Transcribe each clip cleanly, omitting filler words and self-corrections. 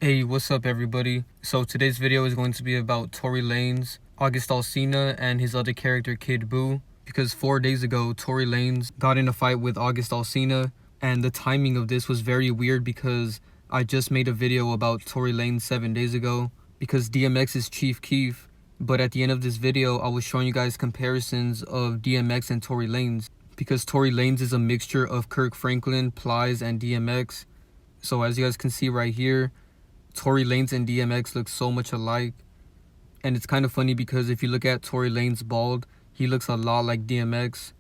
Hey, what's up everybody? So today's video is going to be about Tory Lanez, August Alsina, and his other character Kid Buu. Because 4 days ago, Tory Lanez got in a fight with August Alsina, and the timing of this was very weird because I just made a video about Tory Lanez 7 days ago because DMX is Chief Keef. But at the end of this video, I was showing you guys comparisons of DMX and Tory Lanez because Tory Lanez is a mixture of Kirk Franklin, Plies, and DMX. So as you guys can see right here, Tory Lanez and DMX look so much alike. And it's kind of funny because if you look at Tory Lanez bald, he looks a lot like DMX.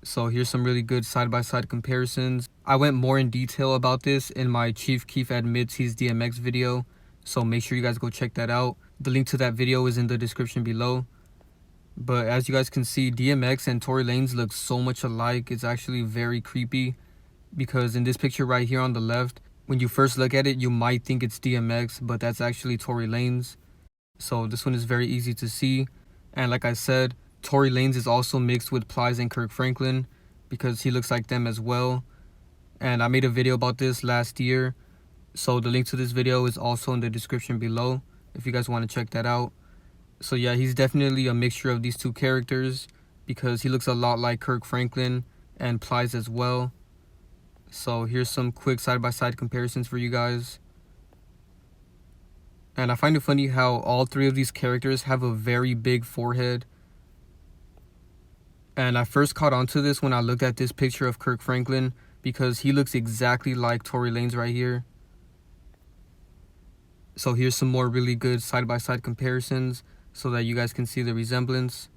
So here's some really good side-by-side comparisons. I went more in detail about this in my Chief Keef Admits He's DMX video. So make sure you guys go check that out. The link to that video is in the description below. But as you guys can see, DMX and Tory Lanez look so much alike. It's actually very creepy. Because in this picture right here on the left, when you first look at it, you might think it's DMX, but that's actually Tory Lanez. So this one is very easy to see. And like I said, Tory Lanez is also mixed with Plies and Kirk Franklin because he looks like them as well. And I made a video about this last year. So the link to this video is also in the description below if you guys want to check that out. So yeah, he's definitely a mixture of these two characters because he looks a lot like Kirk Franklin and Plies as well. So here's some quick side-by-side comparisons for you guys. And I find it funny how all three of these characters have a very big forehead. And I first caught on to this when I looked at this picture of Kirk Franklin because he looks exactly like Tory Lanez right here. So here's some more really good side-by-side comparisons so that you guys can see the resemblance.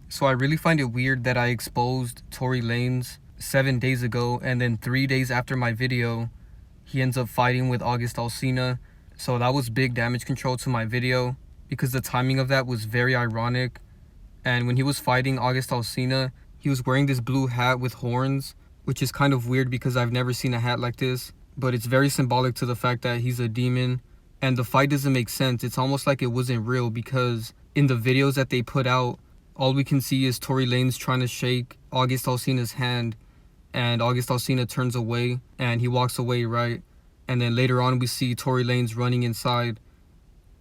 So I really find it weird that I exposed Tory Lanez 7 days ago and then 3 days after my video, he ends up fighting with August Alsina. So that was big damage control to my video because the timing of that was very ironic. And when he was fighting August Alsina, he was wearing this blue hat with horns, which is kind of weird because I've never seen a hat like this. But it's very symbolic to the fact that he's a demon. And the fight doesn't make sense. It's almost like it wasn't real because in the videos that they put out, all we can see is Tory Lanez trying to shake August Alsina's hand, and August Alsina turns away and he walks away, right? And then later on we see Tory Lanez running inside,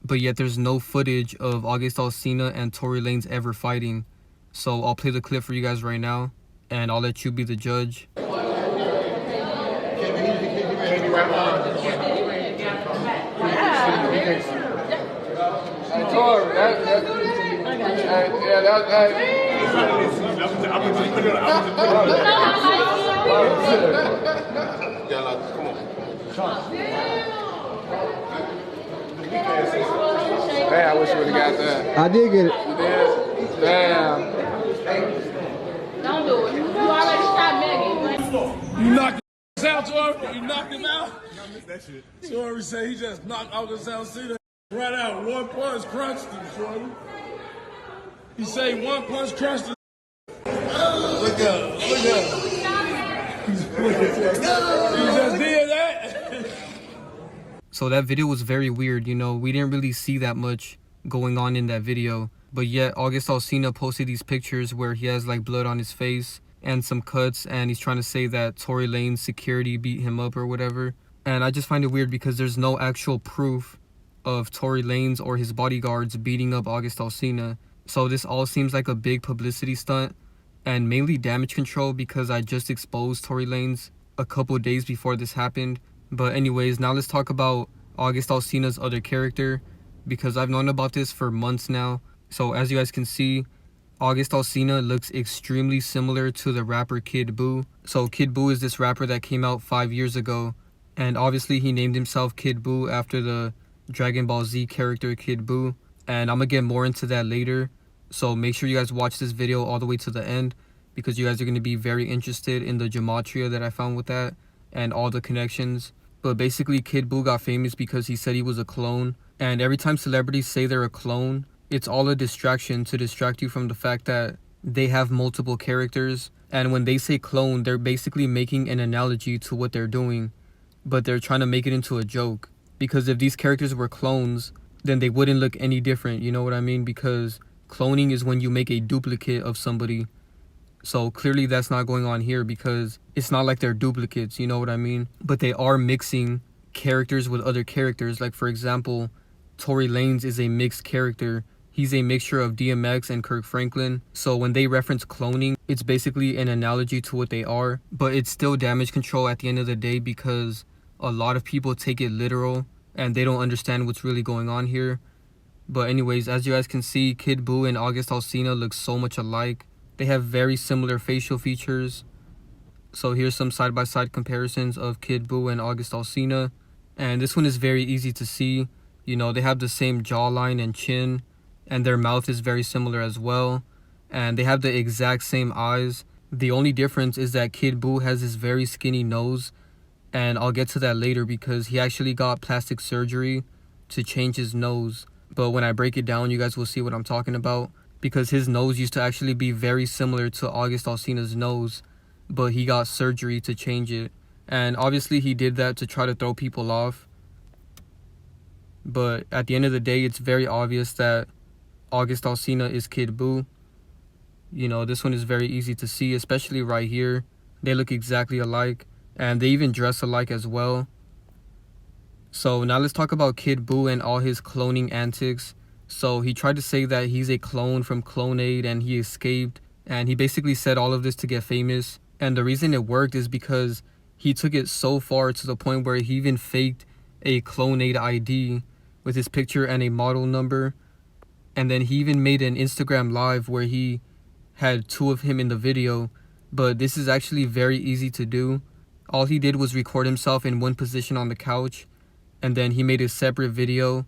but yet there's no footage of August Alsina and Tory Lanez ever fighting. So I'll play the clip for you guys right now and I'll let you be the judge. Yeah, that's I wish you would have got that. I did get it. You did? Damn. Don't do it. You already shot Megan. You knocked him out, Tory? You knocked him out? I missed that shit. Tory said he just knocked August Alsina right out. One punch crunched him, Tory. He say one punch crushed him. Look up. He just did that. So that video was very weird, you know, we didn't really see that much going on in that video. But yet August Alsina posted these pictures where he has like blood on his face and some cuts, and he's trying to say that Tory Lanez security beat him up or whatever. And I just find it weird because there's no actual proof of Tory Lanez or his bodyguards beating up August Alsina. So this all seems like a big publicity stunt and mainly damage control because I just exposed Tory Lanez a couple days before this happened. But anyways, now let's talk about August Alsina's other character because I've known about this for months now. So as you guys can see, August Alsina looks extremely similar to the rapper Kid Buu. So Kid Buu is this rapper that came out 5 years ago, and obviously he named himself Kid Buu after the Dragon Ball Z character Kid Buu, and I'm gonna get more into that later. So make sure you guys watch this video all the way to the end because you guys are going to be very interested in the gematria that I found with that and all the connections. But basically Kid Buu got famous because he said he was a clone, and every time celebrities say they're a clone, it's all a distraction to distract you from the fact that they have multiple characters. And when they say clone, they're basically making an analogy to what they're doing, but they're trying to make it into a joke. Because if these characters were clones, then they wouldn't look any different, you know what I mean? Because cloning is when you make a duplicate of somebody. So clearly that's not going on here because it's not like they're duplicates, you know what I mean? But they are mixing characters with other characters. Like for example, Tory Lanez is a mixed character. He's a mixture of DMX and Kirk Franklin. So when they reference cloning, it's basically an analogy to what they are. But it's still damage control at the end of the day because a lot of people take it literal and they don't understand what's really going on here. But anyways, as you guys can see, Kid Buu and August Alsina look so much alike. They have very similar facial features. So here's some side-by-side comparisons of Kid Buu and August Alsina. And this one is very easy to see. You know, they have the same jawline and chin. And their mouth is very similar as well. And they have the exact same eyes. The only difference is that Kid Buu has this very skinny nose. And I'll get to that later because he actually got plastic surgery to change his nose. But when I break it down, you guys will see what I'm talking about. Because his nose used to actually be very similar to August Alsina's nose. But he got surgery to change it. And obviously he did that to try to throw people off. But at the end of the day, it's very obvious that August Alsina is Kid Buu. You know, this one is very easy to see, especially right here. They look exactly alike. And they even dress alike as well. So now let's talk about Kid Buu and all his cloning antics. So he tried to say that he's a clone from Clonade and he escaped. And he basically said all of this to get famous. And the reason it worked is because he took it so far to the point where he even faked a Clonade ID with his picture and a model number. And then he even made an Instagram live where he had two of him in the video. But this is actually very easy to do. All he did was record himself in one position on the couch. And then he made a separate video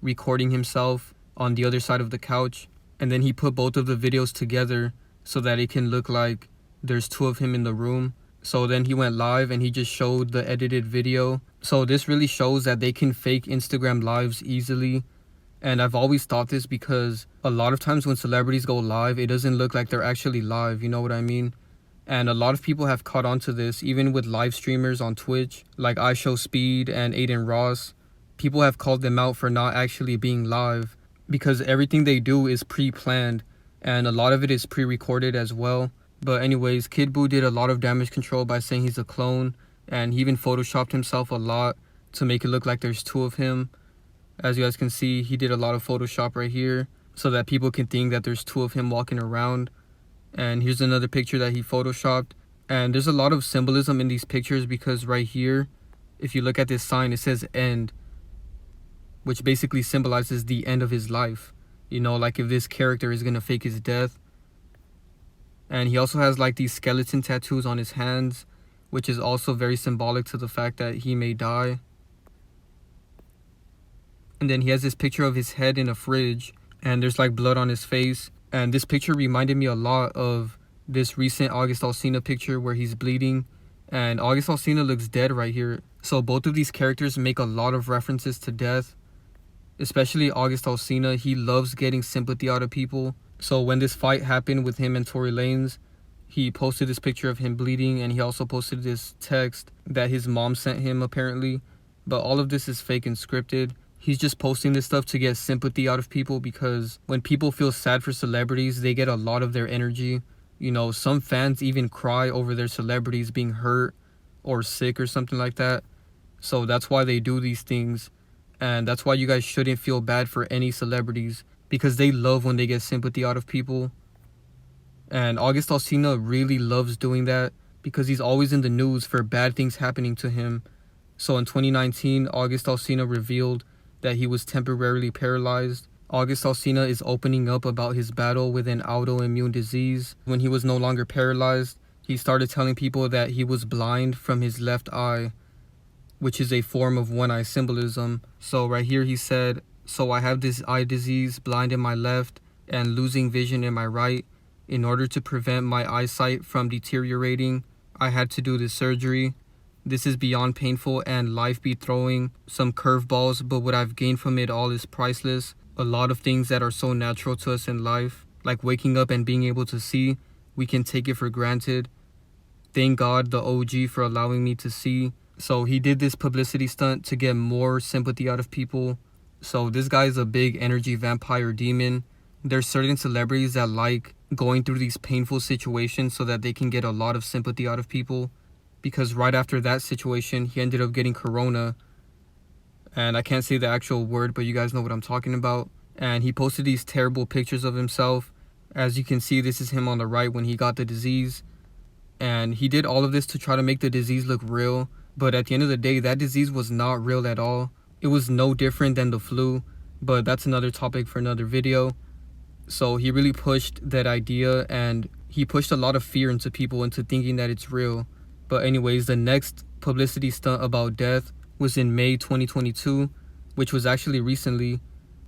recording himself on the other side of the couch. And then he put both of the videos together so that it can look like there's two of him in the room. So then he went live and he just showed the edited video. So this really shows that they can fake Instagram lives easily. And I've always thought this because a lot of times when celebrities go live, it doesn't look like they're actually live, you know what I mean? And a lot of people have caught on to this, even with live streamers on Twitch, like iShowSpeed and Aiden Ross. People have called them out for not actually being live because everything they do is pre-planned and a lot of it is pre-recorded as well. But anyways, Kid Buu did a lot of damage control by saying he's a clone, and he even photoshopped himself a lot to make it look like there's two of him. As you guys can see, he did a lot of Photoshop right here so that people can think that there's two of him walking around. And here's another picture that he photoshopped. And there's a lot of symbolism in these pictures because right here, if you look at this sign, it says end, which basically symbolizes the end of his life. You know, like if this character is gonna fake his death. And he also has like these skeleton tattoos on his hands, which is also very symbolic to the fact that he may die. And then he has this picture of his head in a fridge and there's like blood on his face. And this picture reminded me a lot of this recent August Alsina picture where he's bleeding. And August Alsina looks dead right here. So both of these characters make a lot of references to death. Especially August Alsina, he loves getting sympathy out of people. So when this fight happened with him and Tory Lanez, he posted this picture of him bleeding and he also posted this text that his mom sent him apparently. But all of this is fake and scripted. He's just posting this stuff to get sympathy out of people because when people feel sad for celebrities, they get a lot of their energy. You know, some fans even cry over their celebrities being hurt or sick or something like that. So that's why they do these things. And that's why you guys shouldn't feel bad for any celebrities because they love when they get sympathy out of people. And August Alsina really loves doing that because he's always in the news for bad things happening to him. So in 2019, August Alsina revealed that he was temporarily paralyzed. August Alsina is opening up about his battle with an autoimmune disease. When he was no longer paralyzed, he started telling people that he was blind from his left eye, which is a form of one-eye symbolism. So right here he said, "So I have this eye disease, blind in my left and losing vision in my right. In order to prevent my eyesight from deteriorating, I had to do this surgery. This is beyond painful and life be throwing some curveballs, but what I've gained from it all is priceless. A lot of things that are so natural to us in life, like waking up and being able to see, we can take it for granted. Thank God, the OG, for allowing me to see." So he did this publicity stunt to get more sympathy out of people. So this guy is a big energy vampire demon. There's certain celebrities that like going through these painful situations so that they can get a lot of sympathy out of people. Because right after that situation, he ended up getting corona. And I can't say the actual word, but you guys know what I'm talking about. And he posted these terrible pictures of himself. As you can see, this is him on the right when he got the disease. And he did all of this to try to make the disease look real. But at the end of the day, that disease was not real at all. It was no different than the flu. But that's another topic for another video. So he really pushed that idea, and he pushed a lot of fear into people into thinking that it's real. But anyways, the next publicity stunt about death was in May 2022, which was actually recently.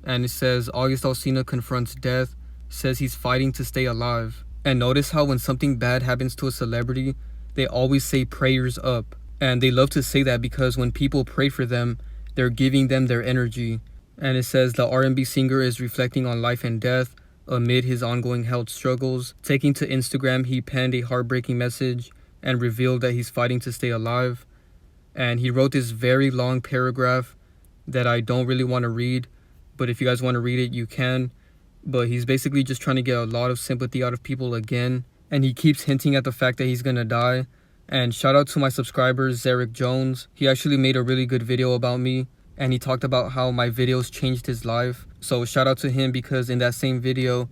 And it says August Alsina confronts death, says he's fighting to stay alive. And notice how when something bad happens to a celebrity, they always say prayers up. And they love to say that because when people pray for them, they're giving them their energy. And it says the R&B singer is reflecting on life and death amid his ongoing health struggles. Taking to Instagram, he penned a heartbreaking message and revealed that he's fighting to stay alive. And he wrote this very long paragraph that I don't really want to read, but if you guys want to read it, you can. But he's basically just trying to get a lot of sympathy out of people again. And he keeps hinting at the fact that he's gonna die. And shout out to my subscriber, Zarek Jones. He actually made a really good video about me. And he talked about how my videos changed his life. So shout out to him, because in that same video,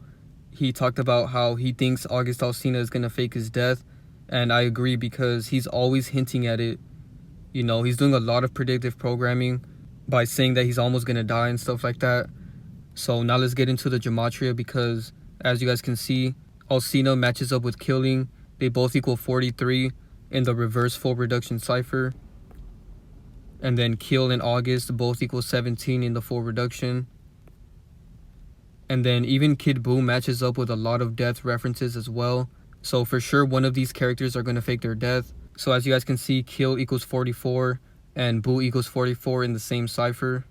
he talked about how he thinks August Alsina is gonna fake his death. And I agree, because he's always hinting at it. You know, he's doing a lot of predictive programming by saying that he's almost gonna die and stuff like that. So now let's get into the Gematria, because as you guys can see, Alsina matches up with Killing. They both equal 43 in the reverse full reduction cipher. And then Kill and August both equal 17 in the full reduction. And then even Kid Buu matches up with a lot of death references as well. So for sure one of these characters are going to fake their death. So as you guys can see, Kill equals 44 and Buu equals 44 in the same cipher.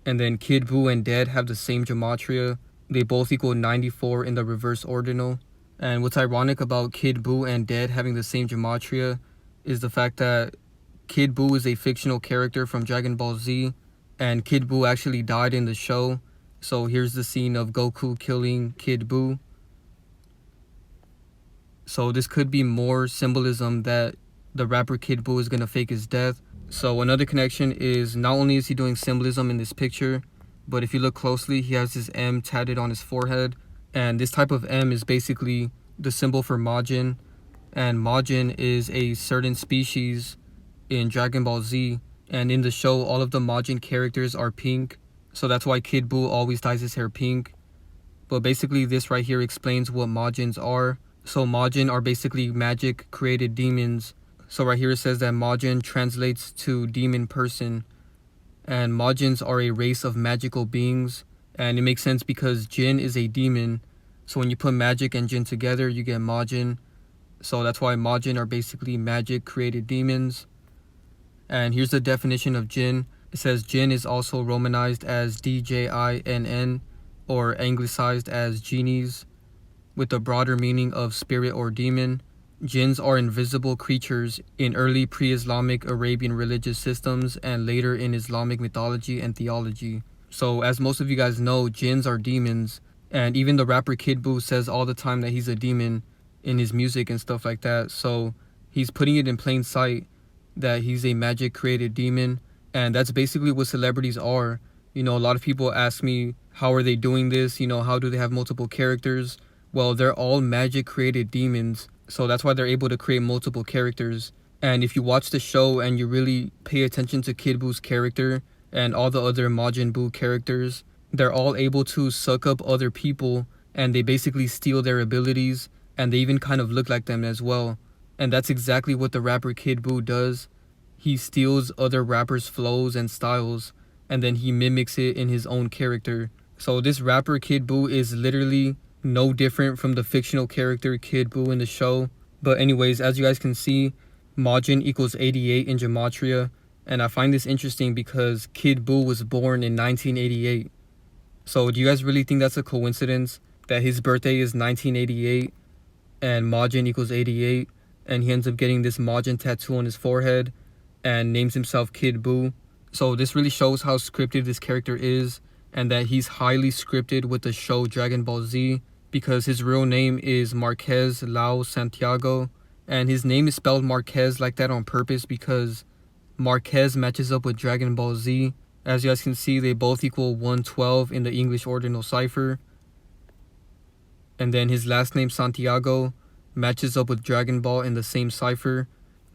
And then Kid Buu and Dead have the same Gematria. They both equal 94 in the reverse ordinal. And what's ironic about Kid Buu and Dead having the same Gematria is the fact that Kid Buu is a fictional character from Dragon Ball Z, and Kid Buu actually died in the show. So here's the scene of Goku killing Kid Buu. So this could be more symbolism that the rapper Kid Buu is gonna fake his death. So another connection is not only is he doing symbolism in this picture, but if you look closely, he has his M tatted on his forehead. And this type of M is basically the symbol for Majin. And Majin is a certain species in Dragon Ball Z, and in the show all of the Majin characters are pink, so that's why Kid Buu always dyes his hair pink. But basically this right here explains what Majins are. So Majin are basically magic created demons. So right here it says that Majin translates to demon person, and Majins are a race of magical beings. And it makes sense because Jin is a demon, so when you put magic and Jin together you get Majin. So that's why Majin are basically magic created demons. And here's the definition of Jinn. It says Jinn is also romanized as Djinn or anglicized as genies, with the broader meaning of spirit or demon. Jinns are invisible creatures in early pre-Islamic Arabian religious systems and later in Islamic mythology and theology. So as most of you guys know, jinns are demons, and even the rapper Kid Buu says all the time that he's a demon in his music and stuff like that. So he's putting it in plain sight that he's a magic created demon, and that's basically what celebrities are. You know, a lot of people ask me, how are they doing this? You know, how do they have multiple characters? Well, they're all magic created demons, so that's why they're able to create multiple characters. And if you watch the show and you really pay attention to Kid Buu's character and all the other Majin Buu characters, they're all able to suck up other people, and they basically steal their abilities, and they even kind of look like them as well. And that's exactly what the rapper Kid Buu does. He steals other rappers' flows and styles, and then he mimics it in his own character. So this rapper Kid Buu is literally no different from the fictional character Kid Buu in the show. But anyways, as you guys can see, Majin equals 88 in Gematria. And I find this interesting because Kid Buu was born in 1988. So do you guys really think that's a coincidence that his birthday is 1988 and Majin equals 88? And he ends up getting this Majin tattoo on his forehead and names himself Kid Buu. So this really shows how scripted this character is, and that he's highly scripted with the show Dragon Ball Z. because his real name is Marquez Lau Santiago, and his name is spelled Marquez like that on purpose because Marquez matches up with Dragon Ball Z. As you guys can see, they both equal 112 in the English ordinal cipher. And then his last name Santiago matches up with Dragon Ball in the same cipher.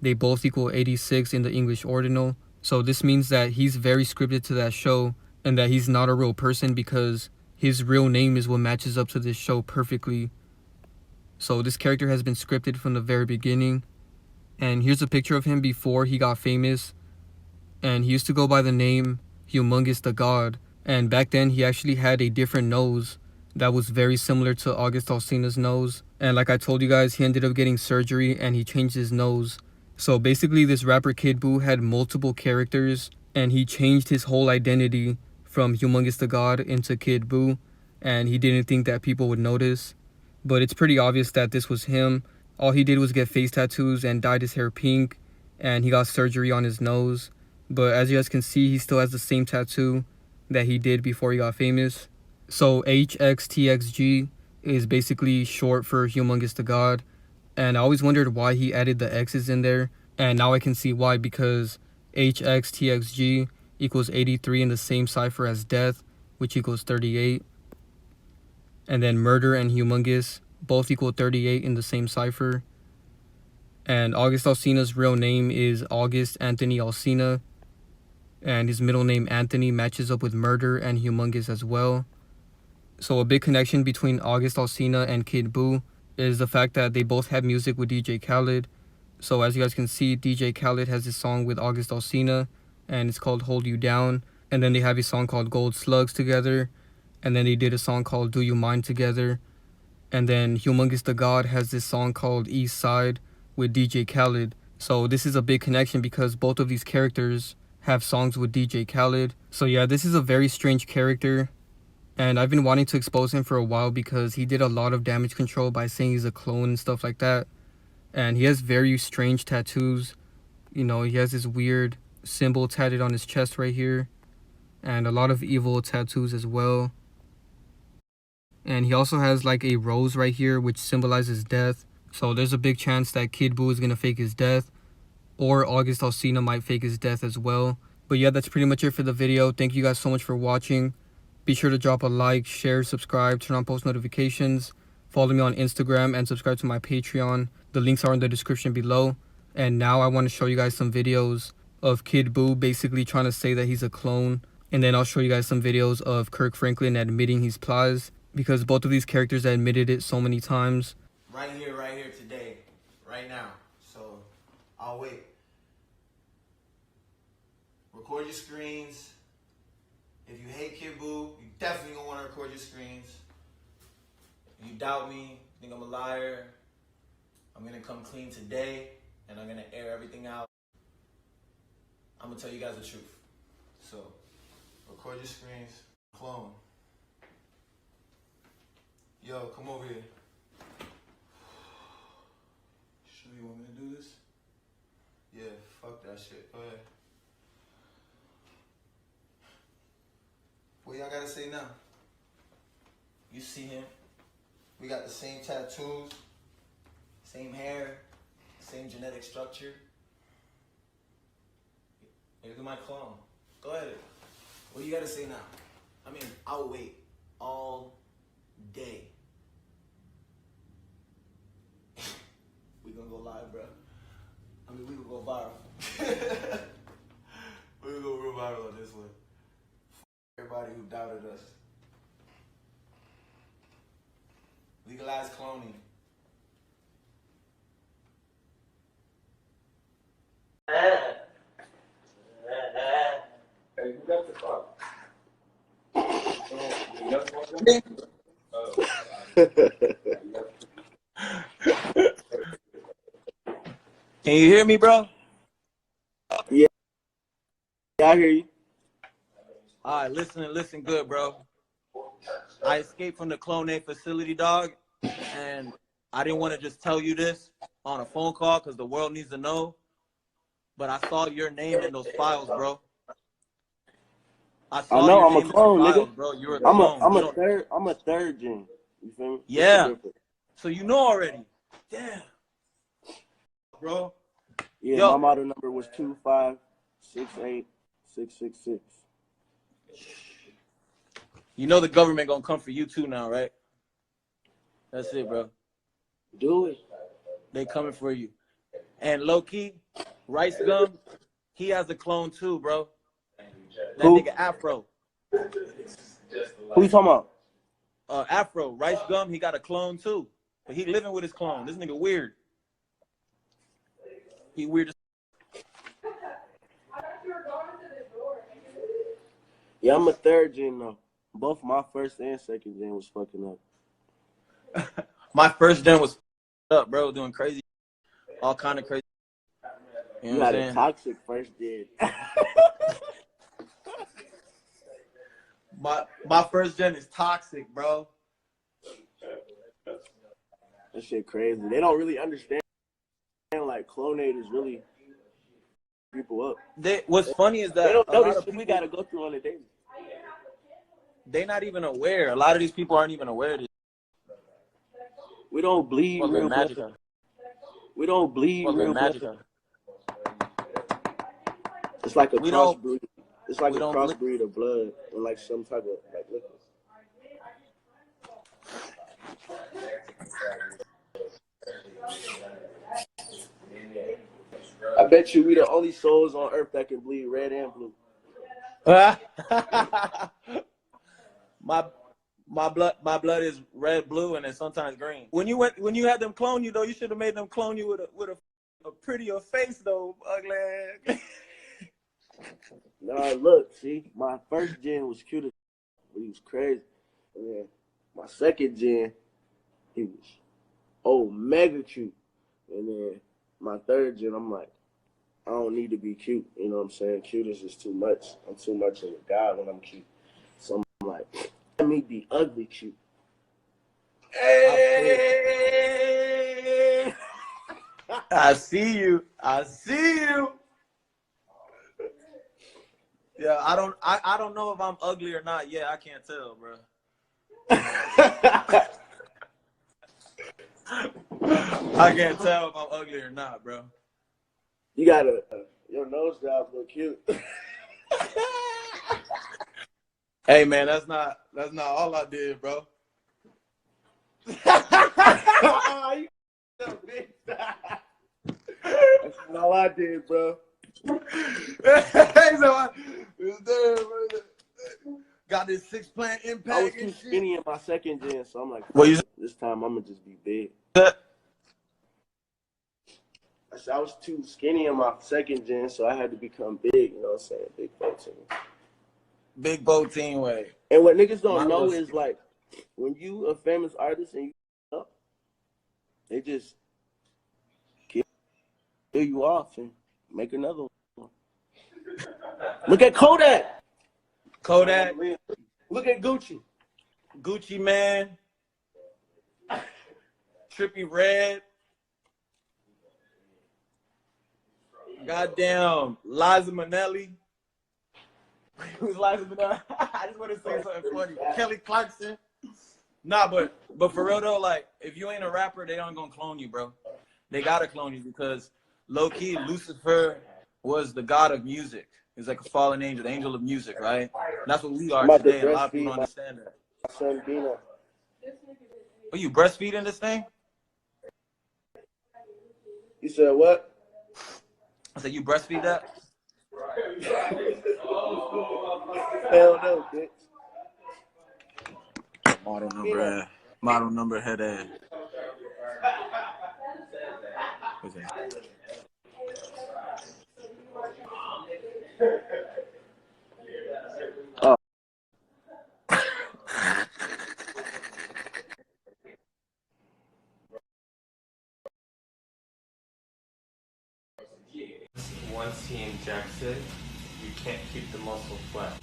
They both equal 86 in the English ordinal. So this means that he's very scripted to that show and that he's not a real person because his real name is what matches up to this show perfectly. So this character has been scripted from the very beginning. And here's a picture of him before he got famous. And he used to go by the name Humongous the God. And back then he actually had a different nose that was very similar to August Alsina's nose. And like I told you guys, he ended up getting surgery and he changed his nose. So basically this rapper Kid Buu had multiple characters and he changed his whole identity from Humongous the God into Kid Buu. And he didn't think that people would notice. But it's pretty obvious that this was him. All he did was get face tattoos and dyed his hair pink. And he got surgery on his nose. But as you guys can see, he still has the same tattoo that he did before he got famous. So HXTXG is basically short for Humongous the God. And I always wondered why he added the X's in there. And now I can see why, because HXTXG equals 83 in the same cipher as death, which equals 38. And then murder and humongous both equal 38 in the same cipher. And August Alsina's real name is August Anthony Alsina. And his middle name Anthony matches up with murder and humongous as well. So a big connection between August Alsina and Kid Buu is the fact that they both have music with DJ Khaled. So as you guys can see, DJ Khaled has this song with August Alsina and it's called Hold You Down. And then they have a song called Gold Slugs together. And then they did a song called Do You Mind together. And then Humongous the God has this song called East Side with DJ Khaled. So this is a big connection because both of these characters have songs with DJ Khaled. So yeah, this is a very strange character. And I've been wanting to expose him for a while because he did a lot of damage control by saying he's a clone and stuff like that. And he has very strange tattoos. You know, he has this weird symbol tatted on his chest right here. And a lot of evil tattoos as well. And he also has like a rose right here which symbolizes death. So there's a big chance that Kid Buu is going to fake his death. Or August Alsina might fake his death as well. But yeah, that's pretty much it for the video. Thank you guys so much for watching. Be sure to drop a like, share, subscribe, turn on post notifications. Follow me on Instagram and subscribe to my Patreon. The links are in the description below. And now I want to show you guys some videos of Kid Buu basically trying to say that he's a clone. And then I'll show you guys some videos of Kirk Franklin admitting he's Plies. Because both of these characters admitted it so many times. Right here today, right now. So I'll wait. Record your screens. If you hate Kid Buu, you definitely gonna want to record your screens. If you doubt me, think I'm a liar, I'm gonna come clean today and I'm gonna air everything out. I'm gonna tell you guys the truth. So record your screens. Clone. Yo, come over here. Sure you want me to do this? Yeah, fuck that shit. Go ahead. What y'all gotta say now? You see him. We got the same tattoos, same hair, same genetic structure. Look at my clone. Go ahead. What do you gotta say now? I mean, I'll wait all day. We gonna go live, bro. I mean, we gonna go viral. We gonna go real viral on this one. Everybody who doubted us. Legalize cloning. Hey, who got the car? Can you hear me, bro? Yeah, I hear you. All right, listen good, bro. I escaped from the Clone A facility, dog, and I didn't want to just tell you this on a phone call because the world needs to know, but I saw your name in those files, bro. I know your I'm name a clone, in the files, nigga. bro. You're a clone. I'm a third gen. You feel me? Yeah. So you know already. Damn. Bro. Yeah, Yo. my model number was 2568666. You know the government gonna come for you too now, right? That's it, bro. Do it. They coming for you. And low key, Rice Gum, he has a clone too, bro. That Who? nigga Afro. Who you talking about? Afro, Rice Gum, he got a clone too. But he living with his clone. This nigga weird. He weird as Yeah, I'm a third gen though. Both my first and second gen was fucking up. my first gen was up, bro, doing crazy. All kind of crazy. You know You what had I'm a saying? toxic first gen. My first gen is toxic, bro. That shit crazy. They don't really understand like clonators really people up. What's funny is They that don't a know lot this of shit people, we gotta go through on a daily. they not even aware. A lot of these people aren't even aware of this. We don't bleed Fucking real magic. blood. We don't bleed Fucking real magic. blood. It's like a We don't- crossbreed. It's like we a don't crossbreed of blood and like some type of like liquid. I bet you we the only souls on earth that can bleed red and blue. my blood is red, blue, and then sometimes green. When you had them clone you though, you should have made them clone you with a prettier face though, ugly. Nah, look, see, my first gen was cute as but he was crazy. And then my second gen, he was mega cute. And then my third gen, I'm like, I don't need to be cute. You know what I'm saying? Cute is just too much. I'm too much of a guy when I'm cute. So I'm like, let me be ugly cute. Hey! I see you. Yeah, I don't know if I'm ugly or not. Yeah, I can't tell, bro. I can't tell if I'm ugly or not, bro. You got your nose job look cute. Hey man, that's not all I did, bro. That's all I did, bro. Got this 6-plant impact. I was too skinny in my second gen, so I'm like, this time I'm gonna just be big. I said I was too skinny in my second gen, so I had to become big. You know what I'm saying? Big 14. Big bow team way. And what niggas don't know is like when you a famous artist and you up, they just kill you off and make another one. Look at Kodak. Look at Gucci. Gucci man. Trippie Red. Goddamn Liza Minnelli. Who's Liza Minnelli? I just want to say something funny. Kelly Clarkson. Nah, but for real though, like if you ain't a rapper, they aren't gonna clone you, bro. They gotta clone you because low key Lucifer was the god of music. He's like a fallen angel, the angel of music, right? And that's what we are today. And a lot of people don't understand that. Son, Dina. Are you breastfeeding this thing? You said what? I said you breastfeed that? Hell no, bitch. Model number head ass. Okay. Oh. Once he injects it, you can't keep the muscle flat.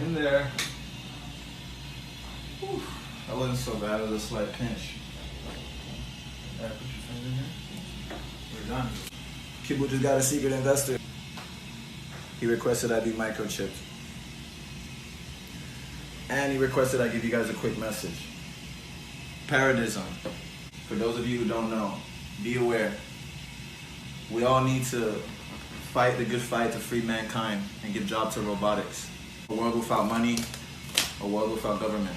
In there. Whew. That wasn't so bad. It was a slight pinch. Put your finger here. We're done. Kid Buu just got a secret investor. He requested I be microchipped. And he requested I give you guys a quick message. Paradism. For those of you who don't know, be aware. We all need to fight the good fight to free mankind and give job to robotics. A world without money, a world without government.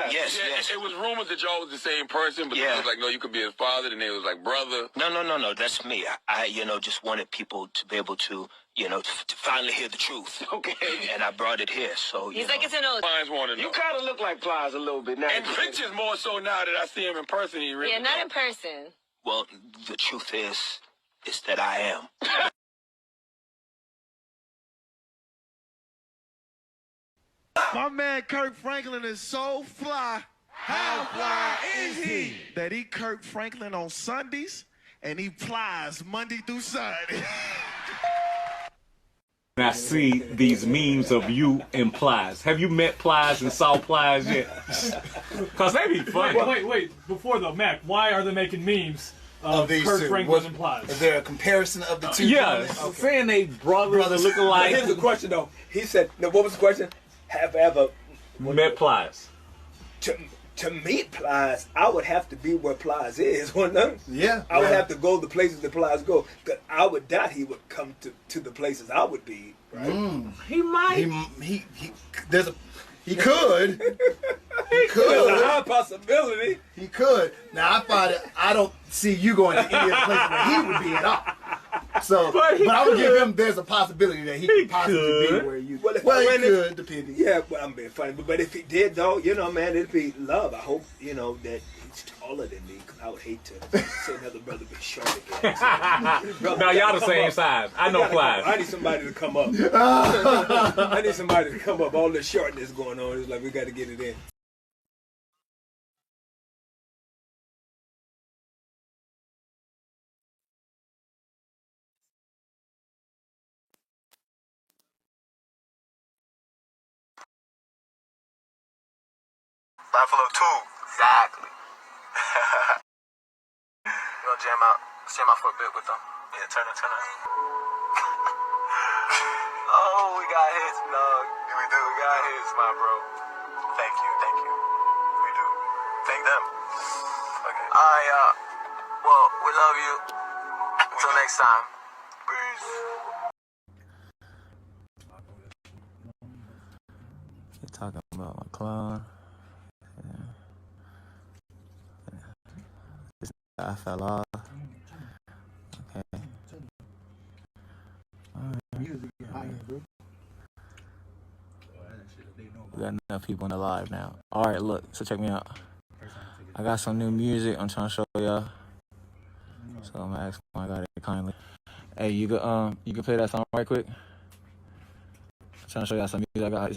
Yes, yes. It was rumored that y'all was the same person, but it was like, no, you could be his father, and they was like brother. No. That's me. I just wanted people to be able to, to finally hear the truth. Okay. And I brought it here, so He's like, it's an old. Plies want to know. You kind of look like Plies a little bit now. And pictures more so now that I see him in person. He really Yeah, not in person. Well, the truth is that I am. My man Kirk Franklin is so fly. How fly is he? That he Kirk Franklin on Sundays and he plies Monday through Saturday. I see these memes of you and Plies. Have you met Plies and saw Plies yet? Because they be funny. Wait. Before though, Mac, why are they making memes of these Kirk Franklin and Plies? Is there a comparison of the two? Yeah, saying they brothers look alike. Here's the question though. He said, no, what was the question? Have ever met Plies? To meet Plies, I would have to be where Plies is, wouldn't I? Yeah. I would have to go the places that Plies go. Because I would doubt he would come to the places I would be, right? He might. He could. He could. There's a high possibility. He could. Now I don't see you going to any of the places where he would be at all. So, but I would give him. There's a possibility that he could possibly be where you. Well, he could, depending. Yeah, well, I'm being funny, but if he did, though, man, it'd be love. I hope that he's taller than me, because I would hate to see another brother be short again. Now y'all the same size. I know Plies. I need somebody to come up. I need somebody to come up. All this shortness going on, it's like we got to get it in. Full of two. Exactly. You gonna jam out for a bit with them? Yeah, turn it. Oh, we got hits, dog. Yeah, we do. We got hits, my bro. Thank you. We do. Thank them. Okay. Alright, y'all. Well, we love you. Until next time. Peace. You're talking about my clone. I fell off. Okay. We got enough people in the live now. Alright, look, so check me out. I got some new music I'm trying to show y'all. So I'm gonna ask my guy kindly. Hey, you can play that song right quick? I'm trying to show y'all some music I got.